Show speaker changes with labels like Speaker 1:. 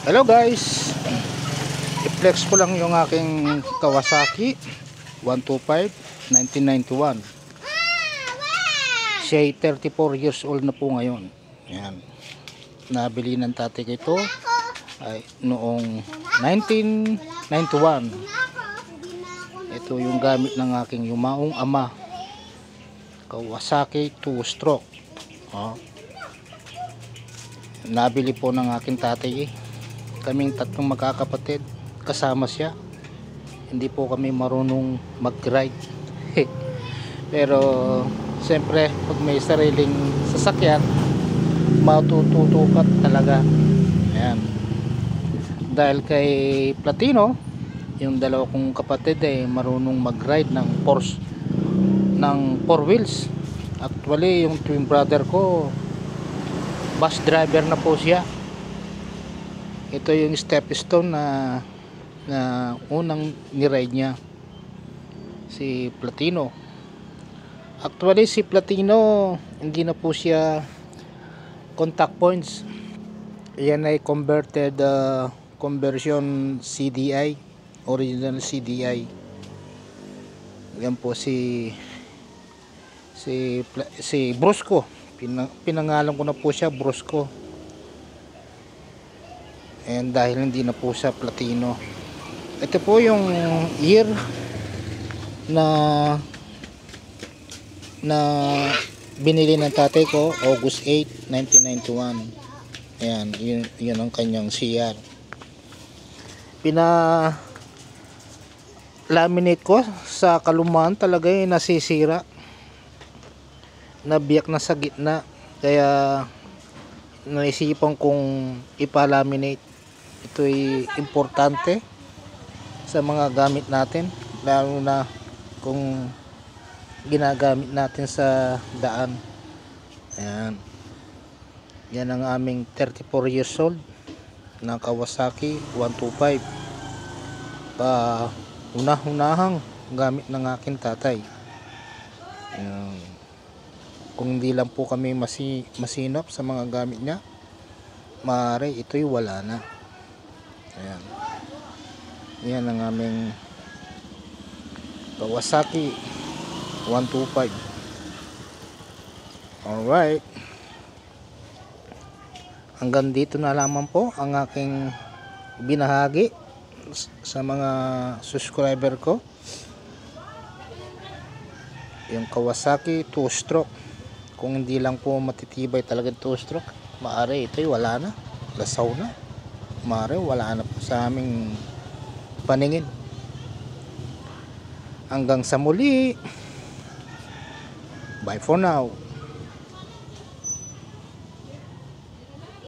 Speaker 1: Hello guys, i-flex ko lang yung aking Kawasaki 125 1991. Siya ay 34 years old na po ngayon. Yan. Nabili ng tatay ko ito ay noong 1991. Ito yung gamit ng aking yumaong ama, Kawasaki 2-stroke. Nabili po ng aking tatay kaming tatlong magkakapatid, kasama siya. Hindi po kami marunong mag-ride. Pero siyempre pag may sariling sasakyan, matututukat talaga. Ayan. Dahil kay Platino, yung dalawa kong kapatid ay marunong mag-ride ng Porsche, ng 4 wheels. Actually yung twin brother ko, bus driver na po siya. Ito yung stepstone na unang ni-ride niya, si Platino. Actually si Platino hindi na po siya contact points. Yan ay converted conversion CDI, original CDI. Yan po si Brusco. Pinangalan ko na po siya Brusco. And dahil hindi na po siya Platino, ito po yung year na binili ng tatay ko, August 8, 1991. Ayan, yun ang kanyang CR. Laminate ko sa kalumaan, talaga nasisira, nabiyak na sa gitna, kaya naisipan kong ipalaminate. Ito ay importante sa mga gamit natin, lalo na kung ginagamit natin sa daan. Ayan. Yan ang aming 34 years old na Kawasaki 125. Unahang gamit ng aking tatay. Ayan. Kung hindi lang po kami masinop sa mga gamit niya, maaari ito'y wala na. Ayan. Yan ang aming Kawasaki 125. Alright. Hanggang dito na lamang po ang aking binahagi sa mga subscriber ko. Yung Kawasaki 2-stroke. Kung hindi lang po matitibay talaga 2-stroke, maaari ito'y wala na, lasaw na, maaari wala na po sa aming paningin. Hanggang sa muli, bye for now.